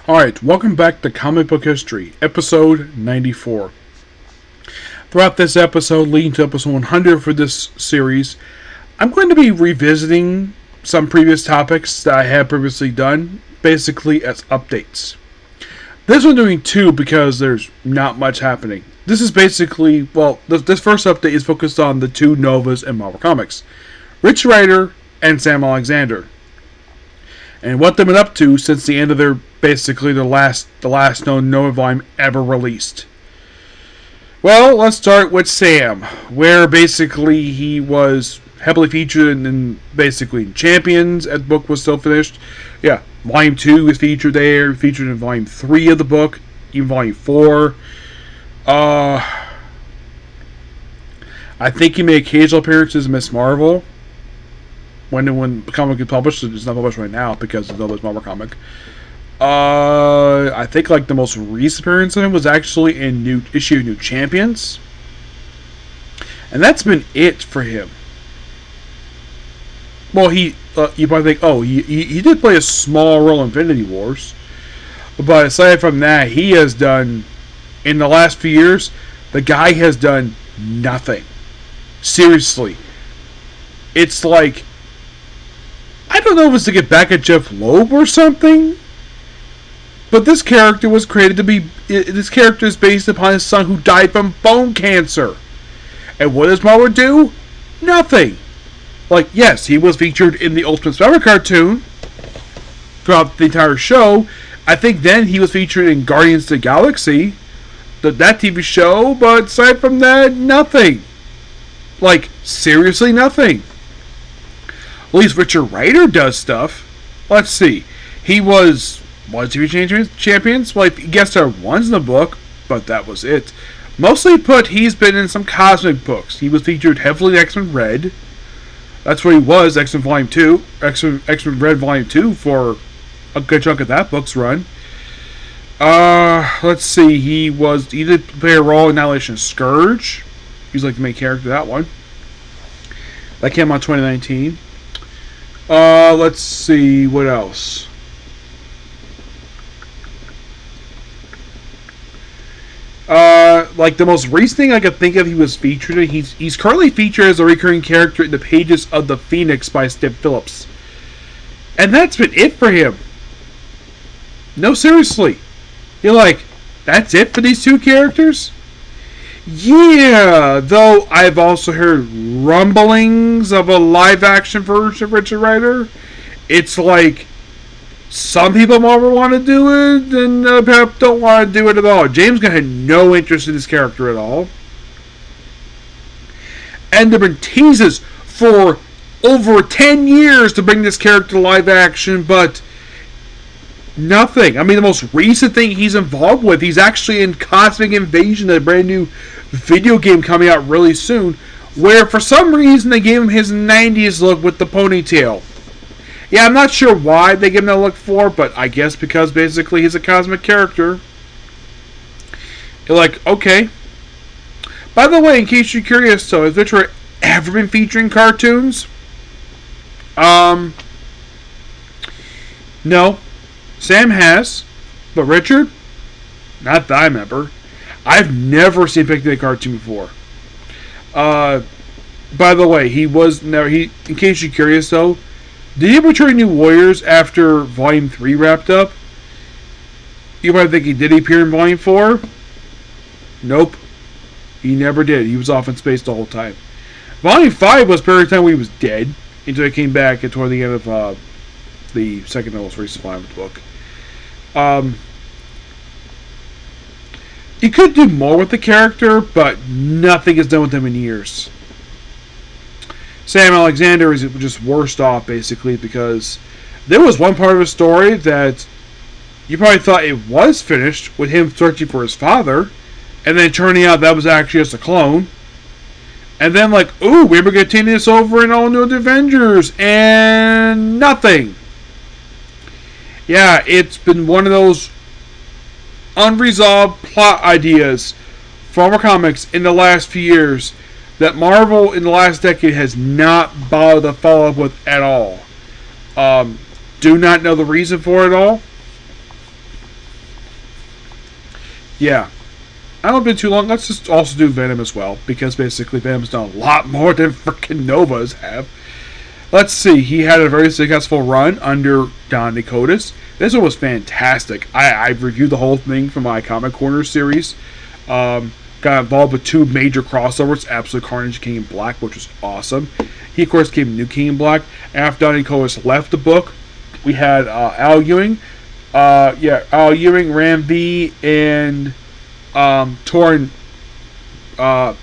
Alright, welcome back to Comic Book History, episode 94. Throughout this episode, leading to episode 100 for this series, I'm going to be revisiting some previous topics that I have previously done, basically as updates. This one doing two because there's not much happening. This is basically, this first update is focused on the two Novas in Marvel Comics, Rich Rider and Sam Alexander, and what they've been up to since the end of the last known Nova volume ever released. Well, let's start with Sam, where basically he was heavily featured in Champions, as the book was still finished. Yeah, Volume 2 was featured there, featured in Volume 3 of the book, even Volume 4. I think he made occasional appearances in Miss Marvel. When the comic gets published, it's not published right now because it's Nova's Marvel comic. I think the most recent appearance of him was actually in New Champions, and that's been it for him. Well, you probably think, he did play a small role in Infinity Wars, but aside from that, he has done, in the last few years, the guy has done nothing. Seriously, it's like, I don't know if it's to get back at Jeff Loeb or something, but this character was created to be... This character is based upon his son who died from bone cancer. And what does Marvel do? Nothing. Yes, he was featured in the Ultimate Spider cartoon throughout the entire show. I think then he was featured in Guardians of the Galaxy, that TV show, but aside from that, nothing. Seriously nothing. At least Richard Rider does stuff. Let's see. He was TV Champions. He guest starred once in the book, but that was it. Mostly he's been in some cosmic books. He was featured heavily in X-Men Red. That's where he was, X-Men Volume 2. X-Men Red Volume 2 for a good chunk of that book's run. Let's see. He did play a role in Annihilation Scourge. He's the main character of that one. That came out in 2019. Let's see, what else? The most recent thing I could think of he was featured in, he's currently featured as a recurring character in the pages of The Phoenix by Steve Phillips. And that's been it for him. No, seriously. You're that's it for these two characters? Yeah, though I've also heard rumblings of a live-action version of Richard Rider. It's some people at Marvel want to do it, and perhaps don't want to do it at all. James Gunn had no interest in this character at all. And there have been teases for over 10 years to bring this character to live action, but nothing. I mean, the most recent thing he's involved with, he's actually in Cosmic Invasion, a brand new video game coming out really soon, where for some reason they gave him his 90s look with the ponytail. Yeah, I'm not sure why they gave him that look for, but I guess because basically he's a cosmic character. You're okay. By the way, in case you're curious, has Victor ever been featuring cartoons? No. Sam has, but Richard? Not that I remember. I've never seen him pick a cartoon before. By the way, in case you're curious though, did he ever turn New Warriors after Volume 3 wrapped up? You might think did he appear in Volume 4? Nope. He never did. He was off in space the whole time. Volume 5 was the period of time when he was dead, until he came back toward the end of the second most recent volume of the book. You could do more with the character, but nothing is done with him in years. Sam Alexander is just worse off, basically, because there was one part of the story that you probably thought it was finished with him searching for his father, and then turning out that was actually just a clone. And then ooh, we were going to take this over in All New Avengers, and nothing. Yeah, it's been one of those unresolved plot ideas from our comics in the last few years that Marvel in the last decade has not bothered to follow up with at all. Do not know the reason for it all. Yeah. I don't been too long. Let's just also do Venom as well, because basically Venom's done a lot more than freaking Novas have. Let's see. He had a very successful run under Don Nicotis. This one was fantastic. I reviewed the whole thing from my Comic Corner series. Got involved with two major crossovers, Absolute Carnage, King in Black, which was awesome. He, of course, became New King in Black. After Don Nicotis left the book, we had Al Ewing. Al Ewing, Ram V, and Torn. I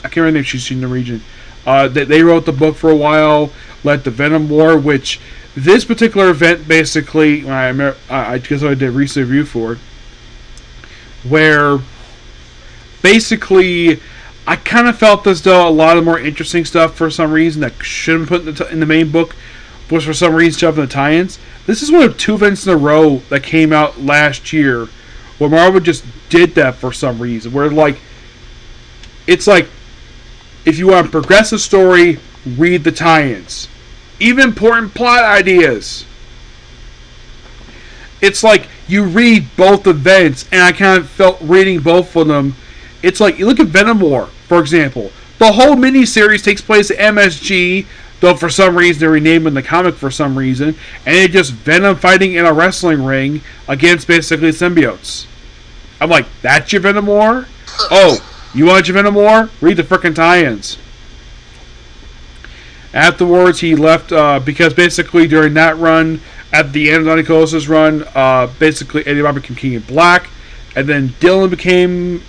can't remember if she's in the region. They wrote the book for a while, led the Venom War, which this particular event basically, I guess I did a recent review for it, where basically I kind of felt as though a lot of more interesting stuff for some reason that should have been put in the main book was for some reason shoved in the tie-ins. This is one of two events in a row that came out last year where Marvel just did that for some reason. Where it's like, if you want a progressive story, read the tie-ins. Even important plot ideas. It's like you read both events, and I kind of felt reading both of them. It's like, you look at Venom War, for example. The whole miniseries takes place at MSG, though for some reason they're renaming the comic for some reason, and it's just Venom fighting in a wrestling ring against basically symbiotes. I'm like, that's your Venom War? Oh, you want your Venom War? Read the frickin' tie-ins. Afterwards, he left because basically during that run, at the end of Don Nicotis' run, basically Eddie Brock became King in Black, and then Dylan became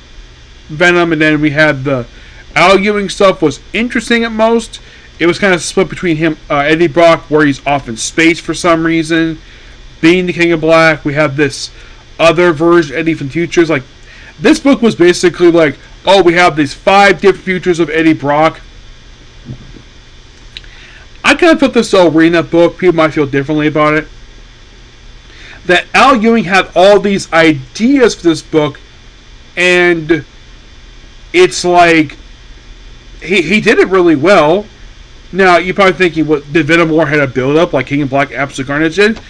Venom, and then we had the Al Ewing stuff was interesting at most. It was kind of split between him, Eddie Brock, where he's off in space for some reason, being the King of Black. We have this other version, Eddie from Futures. Like, this book was basically like, oh, we have these 5 different futures of Eddie Brock. I kind of felt this though, reading that book, people might feel differently about it. That Al Ewing had all these ideas for this book, and it's like, he did it really well. Now, you're probably thinking, what, did Venom War had a build-up like King in Black, Absolute Carnage did?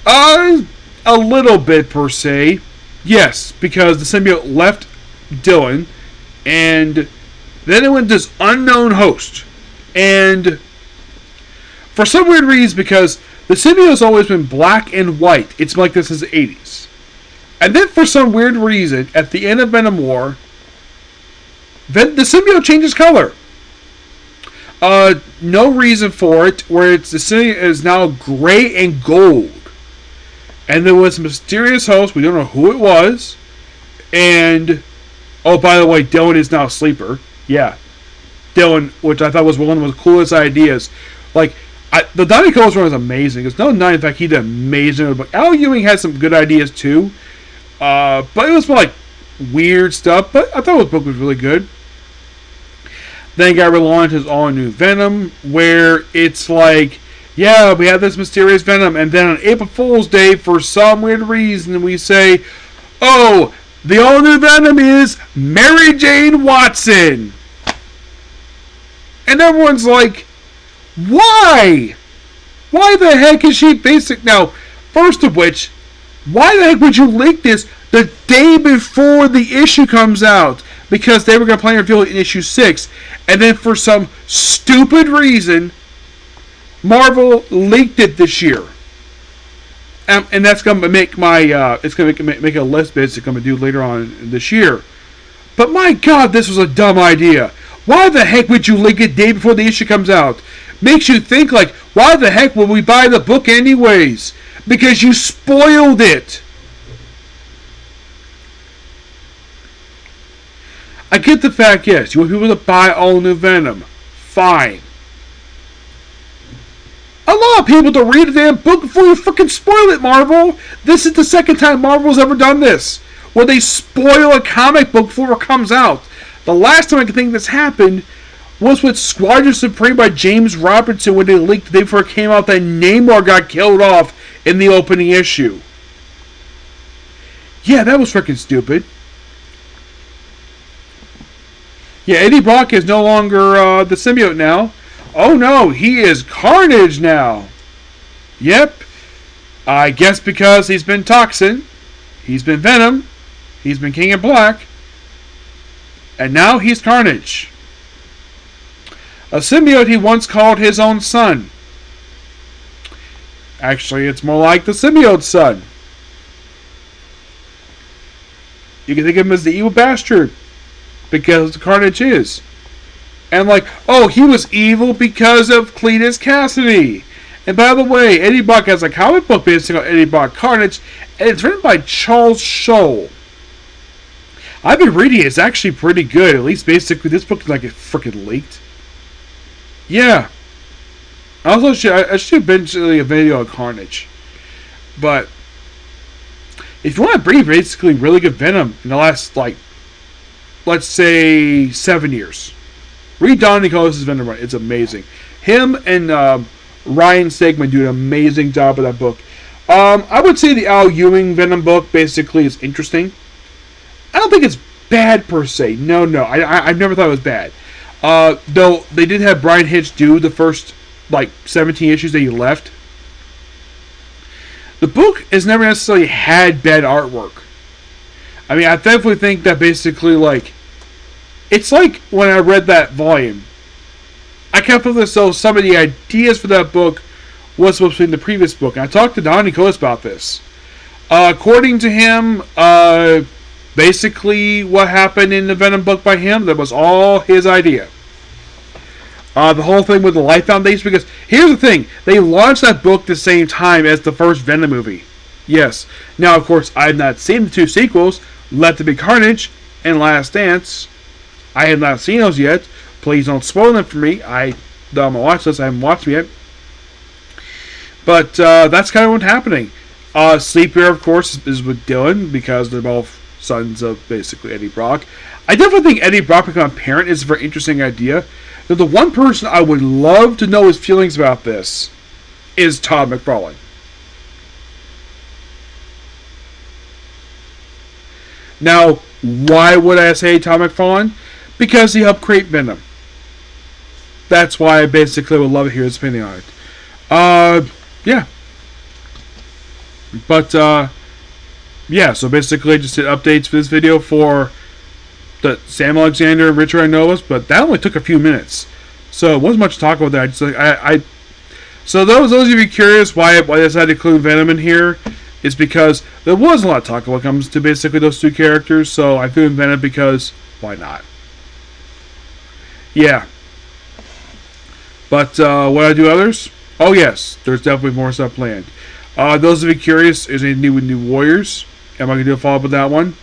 A little bit, per se. Yes, because the symbiote left Dylan, and then it went to this unknown host. And for some weird reason, because the symbiote has always been black and white. It's been like this since the 80s. And then for some weird reason, at the end of Venom War, the symbiote changes color. No reason for it, where the symbiote is now gray and gold. And there was a mysterious host, we don't know who it was. And, oh, by the way, Dylan is now a sleeper. Yeah. Dylan, which I thought was one of the coolest ideas. Like, the Donnie Coles one was amazing. There's no denying, in fact, he did amazing. But Al Ewing had some good ideas, too. But it was more like weird stuff. But I thought his book was really good. Then he got relaunched his all-new Venom, where it's like, yeah, we have this mysterious Venom, and then on April Fool's Day, for some weird reason, we say, oh, the all-new Venom is Mary Jane Watson. And everyone's like, why? Why the heck is she basic? Now, first of which, why the heck would you leak this the day before the issue comes out? Because they were going to plan to reveal it in issue 6, and then for some stupid reason, Marvel leaked it this year. And that's going to make my, it's going to make a list basically I'm going to do later on this year. But my God, this was a dumb idea. Why the heck would you leak it the day before the issue comes out? Makes you think like, why the heck would we buy the book anyways? Because you spoiled it. I get the fact, yes, you want people to buy all new Venom. Fine. Allow people to read a damn book before you freaking spoil it, Marvel. This is the second time Marvel's ever done this, where they spoil a comic book before it comes out. The last time I can think this happened was with Squadron Supreme by James Robertson, when they leaked the day before it came out that Namor got killed off in the opening issue. Yeah, that was freaking stupid. Yeah, Eddie Brock is no longer the symbiote now. Oh no, he is Carnage now. Yep. I guess because he's been Toxin, he's been Venom, He's been King in Black. And now he's Carnage. A symbiote he once called his own son. Actually, it's more like the symbiote's son. You can think of him as the evil bastard. Because Carnage is. And like, oh, he was evil because of Cletus Cassidy. And by the way, Eddie Brock has a comic book based on Eddie Brock Carnage. And it's written by Charles Scholl. I've been reading it. It's actually pretty good. At least basically this book is like it freaking leaked. Yeah. I should have been a video on Carnage. But if you want to bring basically really good Venom in the last, like, let's say 7 years, read Don Nicholas' Venom run. It's amazing. Him and Ryan Stegman do an amazing job with that book. I would say the Al Ewing Venom book basically is interesting. I don't think it's bad per se. No. I've never thought it was bad. Though they did have Brian Hitch do the first, like, 17 issues that he left. The book has never necessarily had bad artwork. I mean, I definitely think that basically, like, it's like when I read that volume, I kept feeling as though some of the ideas for that book was supposed to be in the previous book. And I talked to Don Nicholas about this. According to him, basically what happened in the Venom book by him, that was all his idea. The whole thing with the Life Foundation, because here's the thing, they launched that book the same time as the first Venom movie. Yes. Now, of course, I've not seen the two sequels, Let There Be Carnage and Last Dance. I have not seen those yet. Please don't spoil them for me. I'm going to watch this. I haven't watched them yet. But that's kind of what's happening. Sleeper, of course, is with Dylan, because they're both sons of basically Eddie Brock. I definitely think Eddie Brock becoming a parent is a very interesting idea. Now, the one person I would love to know his feelings about this is Todd McFarlane. Now, why would I say Todd McFarlane? Because he helped create Venom. That's why I basically would love to hear his opinion on it. Yeah. But, yeah, so basically I just did updates for this video for the Sam Alexander and Richard Novas, but that only took a few minutes. So it wasn't much to talk about that. So those of you curious why I decided to include Venom in here is because there was a lot of talk when it comes to basically those two characters, so I threw in Venom because why not? Yeah. But would I do others? Oh yes, there's definitely more stuff planned. Those of you curious, is anything new with New Warriors? Am I going to do a follow-up with that one?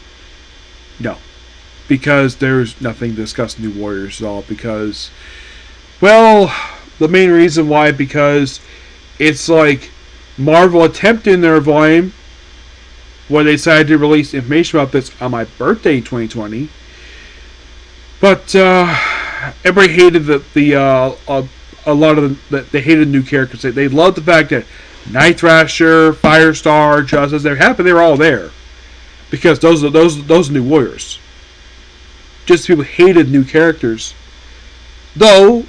No. Because there's nothing to discuss New Warriors at all. Because, well, the main reason why, because it's like Marvel attempted in their volume when they decided to release information about this on my birthday in 2020. But everybody hated a lot of they hated new characters. They loved the fact that Night Thrasher, Firestar, Justice, they were all there. Because those are New Warriors. Just people hated new characters. Though,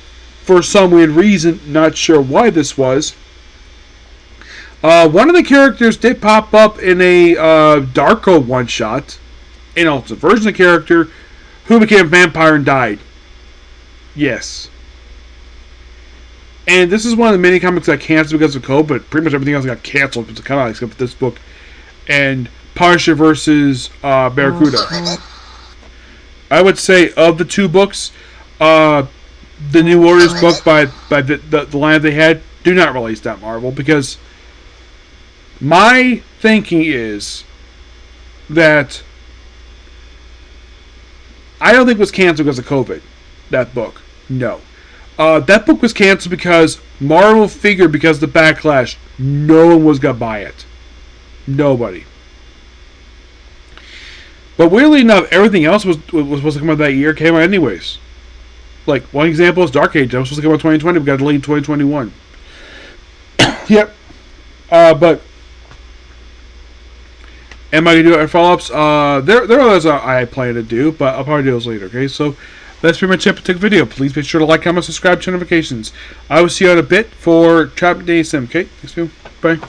for some weird reason, not sure why this was, one of the characters did pop up in a Darko one-shot. And also a version of the character who became a vampire and died. Yes. And this is one of the many comics that got canceled because of COVID, but pretty much everything else got canceled because of come out except for this book. And Punisher versus Barracuda. I would say of the two books, the New Warriors book by the line they had, do not release that, Marvel, because my thinking is that I don't think it was canceled because of COVID, that book. No. That book was canceled because Marvel figured because of the backlash, no one was going to buy it. Nobody. But weirdly enough, everything else was supposed to come out that year, came out anyways. Like, one example is Dark Age. That was supposed to come out 2020, we got delayed in 2021. Yep. But am I going to do it follow-ups? There are others I plan to do, but I'll probably do those later, okay? So, that's pretty much it for the video. Please be sure to like, comment, subscribe, turn notifications. I will see you in a bit for Trap Day Sim, okay? Thanks, people. Bye.